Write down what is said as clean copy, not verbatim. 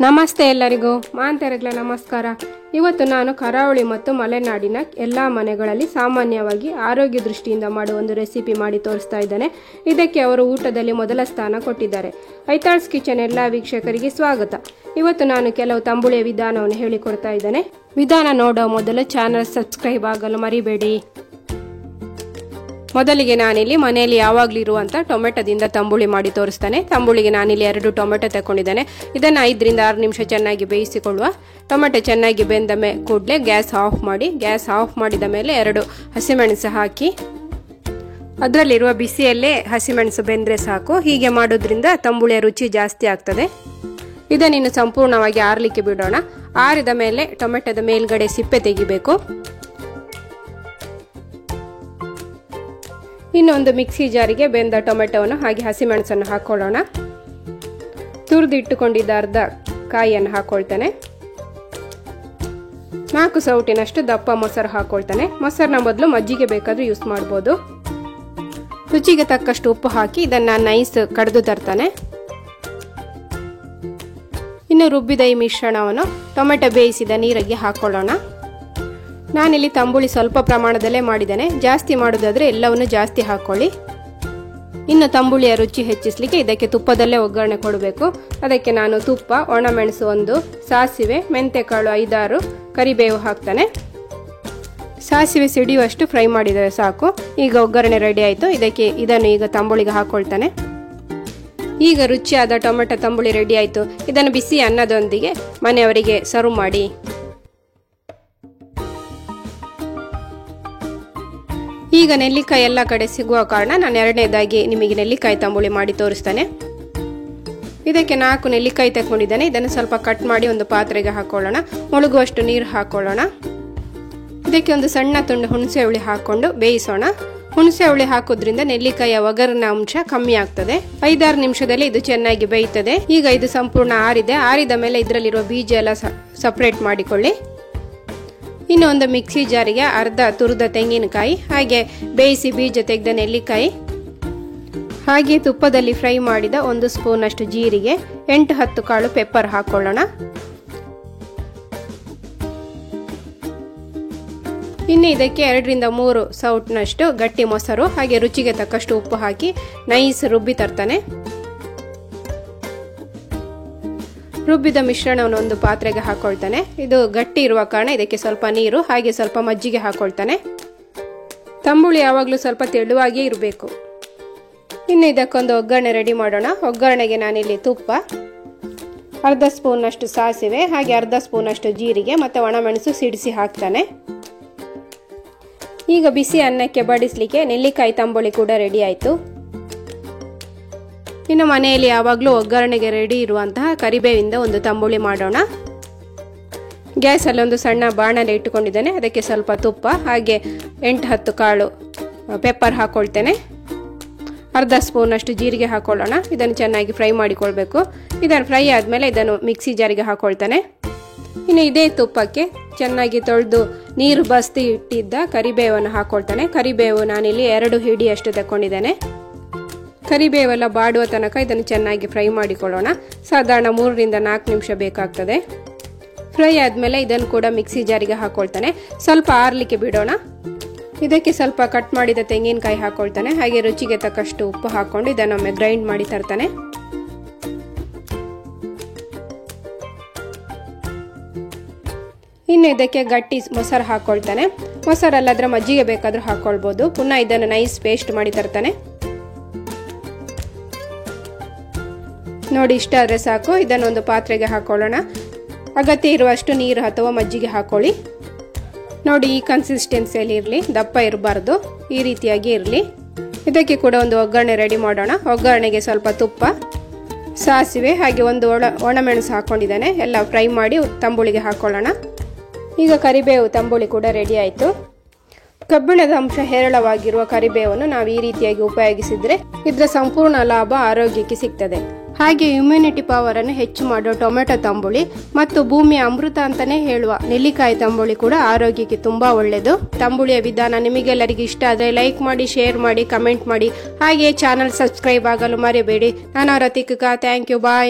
ನಮಸ್ತೆ ಎಲ್ಲರಿಗೂ ಮಾಂತರಗಳ ನಮಸ್ಕಾರ. ಇವತ್ತು ನಾನು ಕರಾವಳಿ ಮತ್ತು ಮಲೆನಾಡಿನ ಎಲ್ಲ ಮನೆಗಳಲ್ಲಿ ಸಾಮಾನ್ಯವಾಗಿ ಆರೋಗ್ಯ ದೃಷ್ಟಿಯಿಂದ ಮಾಡುವ ಒಂದು ರೆಸಿಪಿ ಮಾಡಿ ತೋರಿಸ್ತಾ ಇದ್ದೇನೆ. ಇದಕ್ಕೆ ಅವರು ಊಟದಲ್ಲಿ ಮೊದಲ ಸ್ಥಾನ ಕೊಟ್ಟಿದ್ದಾರೆ. ಐತಾಳ್ಸ್ ಕಿಚನ್ ಎಲ್ಲ ವೀಕ್ಷಕರಿಗೆ ಸ್ವಾಗತ. ಇವತ್ತು ನಾನು ಕೆಲವು ತಂಬುಳಿಯ ವಿಧಾನವನ್ನು ಹೇಳಿಕೊಡ್ತಾ ಇದ್ದೇನೆ. ವಿಧಾನ ನೋಡೋ ಮೊದಲು ಚಾನಲ್ ಸಬ್ಸ್ಕ್ರೈಬ್ ಆಗಲು ಮರಿಬೇಡಿ. ಮೊದಲಿಗೆ ನಾನಿಲ್ಲಿ ಮನೆಯಲ್ಲಿ ಯಾವಾಗಲೂ ಇರುವಂಥ ಟೊಮೆಟೊದಿಂದ ತಂಬುಳಿ ಮಾಡಿ ತೋರಿಸ್ತೇನೆ. ತಂಬುಳಿಗೆ ನಾನಿಲ್ಲಿ 2 ಟೊಮೆಟೊ ತಗೊಂಡಿದ್ದೇನೆ. ಇದನ್ನು 5 ರಿಂದ 6 ನಿಮಿಷ ಚೆನ್ನಾಗಿ ಬೇಯಿಸಿಕೊಳ್ಳುವ. ಟೊಮೆಟೊ ಚೆನ್ನಾಗಿ ಬೆಂದ ಕೂಡಲೇ ಗ್ಯಾಸ್ ಆಫ್ ಮಾಡಿ. ಗ್ಯಾಸ್ ಆಫ್ ಮಾಡಿದ ಮೇಲೆ 2 ಹಸಿಮೆಣಸು ಹಾಕಿ, ಅದರಲ್ಲಿರುವ ಬಿಸಿಯಲ್ಲೇ ಹಸಿಮೆಣಸು ಬೆಂದರೆ ಸಾಕು. ಹೀಗೆ ಮಾಡೋದ್ರಿಂದ ತಂಬುಳಿಯ ರುಚಿ ಜಾಸ್ತಿ ಆಗ್ತದೆ. ಇದನ್ನು ಸಂಪೂರ್ಣವಾಗಿ ಆರಲಿಕ್ಕೆ ಬಿಡೋಣ. ಆರಿದ ಮೇಲೆ ಟೊಮೆಟೊದ ಮೇಲ್ಗಡೆ ಸಿಪ್ಪೆ ತೆಗಿಬೇಕು. ಇನ್ನೊಂದು ಮಿಕ್ಸಿ ಜಾರಿಗೆ ಬೆಂದ ಟೊಮೆಟೊವನ್ನು ಹಾಗೆ ಹಸಿಮೆಣಸನ್ನು ಹಾಕೊಳ್ಳೋಣ. ತುರಿದು ಇಟ್ಟುಕೊಂಡಿದ್ದ ಅರ್ಧ ಕಾಯಿಯನ್ನು ಹಾಕೊಳ್ತೇನೆ. 4 ಸೌಟಿನಷ್ಟು ದಪ್ಪ ಮೊಸರು ಹಾಕೊಳ್ತೇನೆ. ಮೊಸರನ್ನ ಬದಲು ಮಜ್ಜಿಗೆ ಬೇಕಾದ್ರೂ ಯೂಸ್ ಮಾಡ್ಬೋದು. ರುಚಿಗೆ ತಕ್ಕಷ್ಟು ಉಪ್ಪು ಹಾಕಿ ಇದನ್ನ ನೈಸ್ ಕಡಿದು ತರ್ತಾನೆ. ಇನ್ನು ರುಬ್ಬಿದ ಈ ಮಿಶ್ರಣವನ್ನು ಟೊಮೆಟೊ ಬೇಯಿಸಿದ ನೀರಿಗೆ ಹಾಕೊಳ್ಳೋಣ. ನಾನಿಲ್ಲಿ ತಂಬುಳಿ ಸ್ವಲ್ಪ ಪ್ರಮಾಣದಲ್ಲೇ ಮಾಡಿದ್ದೇನೆ. ಜಾಸ್ತಿ ಮಾಡೋದಾದ್ರೆ ಎಲ್ಲವನ್ನು ಜಾಸ್ತಿ ಹಾಕೊಳ್ಳಿ. ಇನ್ನು ತಂಬುಳಿಯ ರುಚಿ ಹೆಚ್ಚಿಸಲಿಕ್ಕೆ ಇದಕ್ಕೆ ತುಪ್ಪದಲ್ಲೇ ಒಗ್ಗರಣೆ ಕೊಡಬೇಕು. ಅದಕ್ಕೆ ನಾನು ತುಪ್ಪ, ಒಣಮೆಣಸು 1, ಸಾಸಿವೆ, ಮೆಂತೆಕಾಳು 5-6, ಕರಿಬೇವು ಹಾಕ್ತಾನೆ. ಸಾಸಿವೆ ಸಿಡಿಯುವಷ್ಟು ಫ್ರೈ ಮಾಡಿದರೆ ಸಾಕು. ಈಗ ಒಗ್ಗರಣೆ ರೆಡಿ ಆಯಿತು. ಇದನ್ನು ಈಗ ತಂಬುಳಿಗೆ ಹಾಕೊಳ್ತಾನೆ. ಈಗ ರುಚಿಯಾದ ಟೊಮೆಟೊ ತಂಬುಳಿ ರೆಡಿ ಆಯಿತು. ಇದನ್ನು ಬಿಸಿ ಅನ್ನದೊಂದಿಗೆ ಮನೆಯವರಿಗೆ ಸರ್ವ್ ಮಾಡಿ. ಈಗ ನೆಲ್ಲಿಕಾಯಿ ಎಲ್ಲ ಕಡೆ ಸಿಗುವ ಕಾರಣ ನಾನು 2ನೇದಾಗಿ ನಿಮಗೆ ನೆಲ್ಲಿಕಾಯಿ ತಂಬುಳಿ ಮಾಡಿ ತೋರಿಸ್ತೇನೆ. ಇದಕ್ಕೆ 4 ನೆಲ್ಲಿಕಾಯಿ ತಗೊಂಡಿದ್ದೇನೆ. ಇದನ್ನು ಸ್ವಲ್ಪ ಕಟ್ ಮಾಡಿ ಒಂದು ಪಾತ್ರೆಗೆ ಹಾಕೊಳ್ಳೋಣ. ಮುಳುಗುವಷ್ಟು ನೀರು ಹಾಕೊಳ್ಳೋಣ. ಇದಕ್ಕೆ ಒಂದು ಸಣ್ಣ ತುಂಡು ಹುಣಸೆ ಹುಳಿ ಹಾಕೊಂಡು ಬೇಯಿಸೋಣ. ಹುಣಸೆ ಹುಳಿ ಹಾಕೋದ್ರಿಂದ ನೆಲ್ಲಿಕಾಯಿಯ ಒಗರಿನ ಅಂಶ ಕಮ್ಮಿ ಆಗ್ತದೆ. 5-6 ನಿಮಿಷದಲ್ಲಿ ಇದು ಚೆನ್ನಾಗಿ ಬೇಯುತ್ತದೆ. ಈಗ ಇದು ಸಂಪೂರ್ಣ ಆರಿದೆ. ಆರಿದ ಮೇಲೆ ಇದರಲ್ಲಿರುವ ಬೀಜ ಎಲ್ಲ ಸಪರೇಟ್ ಮಾಡಿಕೊಳ್ಳಿ. ಇನ್ನು ಒಂದು ಮಿಕ್ಸಿ ಜಾರಿಗೆ ಅರ್ಧ ತುರಿದ ತೆಂಗಿನಕಾಯಿ, ಹಾಗೆ ಬೇಯಿಸಿ ಬೀಜ ತೆಗೆದ ನೆಲ್ಲಿಕಾಯಿ, ಹಾಗೆ ತುಪ್ಪದಲ್ಲಿ ಫ್ರೈ ಮಾಡಿದ 1 ಸ್ಪೂನ್ ಅಷ್ಟು ಜೀರಿಗೆ, 8-10 ಕಾಳು ಪೆಪ್ಪರ್ ಹಾಕೊಳ್ಳೋಣ. ಇನ್ನು ಇದಕ್ಕೆ 2 ರಿಂದ 3 ಸೌಟ್ನಷ್ಟು ಗಟ್ಟಿ ಮೊಸರು, ಹಾಗೆ ರುಚಿಗೆ ತಕ್ಕಷ್ಟು ಉಪ್ಪು ಹಾಕಿ ನೈಸ್ ರುಬ್ಬಿ ತರ್ತಾನೆ. ರುಬ್ಬಿದ ಮಿಶ್ರಣವನ್ನು ಒಂದು ಪಾತ್ರೆಗೆ ಹಾಕೊಳ್ತಾನೆ. ಇದು ಗಟ್ಟಿ ಇರುವ ಕಾರಣ ಇದಕ್ಕೆ ಸ್ವಲ್ಪ ನೀರು ಹಾಗೆ ಸ್ವಲ್ಪ ಮಜ್ಜಿಗೆ ಹಾಕೊಳ್ತಾನೆ. ತಂಬುಳಿ ಯಾವಾಗಲೂ ಸ್ವಲ್ಪ ತೆಳುವಾಗಿಯೇ ಇರಬೇಕು. ಇನ್ನು ಇದಕ್ಕೊಂದು ಒಗ್ಗರಣೆ ರೆಡಿ ಮಾಡೋಣ. ಒಗ್ಗರಣೆಗೆ ನಾನಿಲ್ಲಿ ತುಪ್ಪ, ಅರ್ಧ ಸ್ಪೂನ್ ಅಷ್ಟು ಸಾಸಿವೆ, ಹಾಗೆ ಅರ್ಧ ಸ್ಪೂನ್ ಅಷ್ಟು ಜೀರಿಗೆ ಮತ್ತು ಒಣಮೆಣಸು ಸಿಡಿಸಿ ಹಾಕ್ತಾನೆ. ಈಗ ಬಿಸಿ ಅನ್ನಕ್ಕೆ ಬಡಿಸಲಿಕ್ಕೆ ನೆಲ್ಲಿಕಾಯಿ ತಂಬುಳಿ ಕೂಡ ರೆಡಿ ಆಯಿತು. ಇನ್ನು ಮನೆಯಲ್ಲಿ ಯಾವಾಗಲೂ ಒಗ್ಗರಣೆಗೆ ರೆಡಿ ಇರುವಂತಹ ಕರಿಬೇವಿಂದ ಒಂದು ತಂಬುಳಿ ಮಾಡೋಣ. ಗ್ಯಾಸಲ್ಲಿ ಒಂದು ಸಣ್ಣ ಬಾಣಲೆ ಇಟ್ಟುಕೊಂಡಿದ್ದೇನೆ. ಅದಕ್ಕೆ ಸ್ವಲ್ಪ ತುಪ್ಪ, ಹಾಗೆ 8-10 ಕಾಳು ಪೆಪ್ಪರ್ ಹಾಕೊಳ್ತೇನೆ. ಅರ್ಧ ಸ್ಪೂನ್ ಅಷ್ಟು ಜೀರಿಗೆ ಹಾಕೊಳ್ಳೋಣ. ಇದನ್ನು ಚೆನ್ನಾಗಿ ಫ್ರೈ ಮಾಡಿಕೊಳ್ಬೇಕು. ಇದನ್ನು ಫ್ರೈ ಆದಮೇಲೆ ಇದನ್ನು ಮಿಕ್ಸಿ ಜಾರಿಗೆ ಹಾಕೊಳ್ತಾನೆ. ಇನ್ನು ಇದೇ ತುಪ್ಪಕ್ಕೆ ಚೆನ್ನಾಗಿ ತೊಳೆದು ನೀರು ಬಸ್ತಿ ಇಟ್ಟಿದ್ದ ಕರಿಬೇವನ್ನು ಹಾಕೊಳ್ತಾನೆ. ಕರಿಬೇವು ನಾನಿಲ್ಲಿ 2 ಹಿಡಿಯಷ್ಟು ತಗೊಂಡಿದ್ದೇನೆ. ಕರಿಬೇವೆಲ್ಲ ಬಾಡುವ ತನಕ ಇದನ್ನು ಚೆನ್ನಾಗಿ ಫ್ರೈ ಮಾಡಿಕೊಳ್ಳೋಣ. ಸಾಧಾರಣ 3 ರಿಂದ 4 ನಿಮಿಷ ಬೇಕಾಗ್ತದೆ. ಫ್ರೈ ಆದಮೇಲೆ ಇದನ್ನು ಕೂಡ ಮಿಕ್ಸಿ ಜಾರಿಗೆ ಹಾಕೊಳ್ತಾನೆ. ಸ್ವಲ್ಪ ಆರಲಿಕ್ಕೆ ಬಿಡೋಣ. ಇದಕ್ಕೆ ಸ್ವಲ್ಪ ಕಟ್ ಮಾಡಿದ ತೆಂಗಿನಕಾಯಿ ಹಾಕೊಳ್ತಾನೆ. ಹಾಗೆ ರುಚಿಗೆ ತಕ್ಕಷ್ಟು ಉಪ್ಪು ಹಾಕೊಂಡು ಇದನ್ನೊಮ್ಮೆ ಗ್ರೈಂಡ್ ಮಾಡಿ ತರ್ತಾನೆ. ಇನ್ನು ಇದಕ್ಕೆ ಗಟ್ಟಿ ಮೊಸರು ಹಾಕೊಳ್ತಾನೆ. ಮೊಸರಲ್ಲಾದ್ರೆ ಮಜ್ಜಿಗೆ ಬೇಕಾದ್ರೂ ಹಾಕೊಳ್ಬೋದು. ಪುನಃ ಇದನ್ನು ನೈಸ್ ಪೇಸ್ಟ್ ಮಾಡಿ ತರ್ತಾನೆ. ನೋಡಿ, ಇಷ್ಟ ಆದರೆ ಸಾಕು. ಇದನ್ನೊಂದು ಪಾತ್ರೆಗೆ ಹಾಕೊಳ್ಳೋಣ. ಅಗತ್ಯ ಇರುವಷ್ಟು ನೀರು ಅಥವಾ ಮಜ್ಜಿಗೆ ಹಾಕೊಳ್ಳಿ. ನೋಡಿ, ಈ ಕನ್ಸಿಸ್ಟೆನ್ಸಿಯಲ್ಲಿ ಇರಲಿ, ದಪ್ಪ ಇರಬಾರ್ದು, ಈ ರೀತಿಯಾಗಿ ಇರಲಿ. ಇದಕ್ಕೆ ಕೂಡ ಒಂದು ಒಗ್ಗರಣೆ ರೆಡಿ ಮಾಡೋಣ. ಒಗ್ಗರಣೆಗೆ ಸ್ವಲ್ಪ ತುಪ್ಪ, ಸಾಸಿವೆ, ಹಾಗೆ 1 ಒಣಮೆಣಸು ಹಾಕೊಂಡಿದ್ದಾನೆ. ಎಲ್ಲ ಫ್ರೈ ಮಾಡಿ ತಂಬುಳಿಗೆ ಹಾಕೊಳ್ಳೋಣ. ಈಗ ಕರಿಬೇವು ತಂಬುಳಿ ಕೂಡ ರೆಡಿ ಆಯಿತು. ಕಬ್ಬಿಣದ ಅಂಶ ಹೇರಳವಾಗಿರುವ ಕರಿಬೇವನ್ನು ನಾವು ಈ ರೀತಿಯಾಗಿ ಉಪಯೋಗಿಸಿದ್ರೆ ಇದರ ಸಂಪೂರ್ಣ ಲಾಭ ಆರೋಗ್ಯಕ್ಕೆ ಸಿಗ್ತದೆ. ಹಾಗೆ ಇಮ್ಯುನಿಟಿ ಪವರ್ ಅನ್ನು ಹೆಚ್ಚು ಮಾಡೋ ಟೊಮೆಟೊ ತಂಬುಳಿ ಮತ್ತು ಭೂಮಿಯ ಅಮೃತ ಅಂತಾನೆ ಹೇಳುವ ನೆಲ್ಲಿಕಾಯಿ ತಂಬುಳಿ ಕೂಡ ಆರೋಗ್ಯಕ್ಕೆ ತುಂಬಾ ಒಳ್ಳೆಯದು. ತಂಬುಳಿಯ ವಿಧಾನ ನಿಮಗೆಲ್ಲರಿಗೂ ಇಷ್ಟ ಆದರೆ ಲೈಕ್ ಮಾಡಿ, ಶೇರ್ ಮಾಡಿ, ಕಮೆಂಟ್ ಮಾಡಿ. ಹಾಗೆ ಚಾನಲ್ ಸಬ್ಸ್ಕ್ರೈಬ್ ಆಗಲು ಮರಿಬೇಡಿ. ನಾನು ರತಿಕಾ. Thank you. ಬಾಯ್.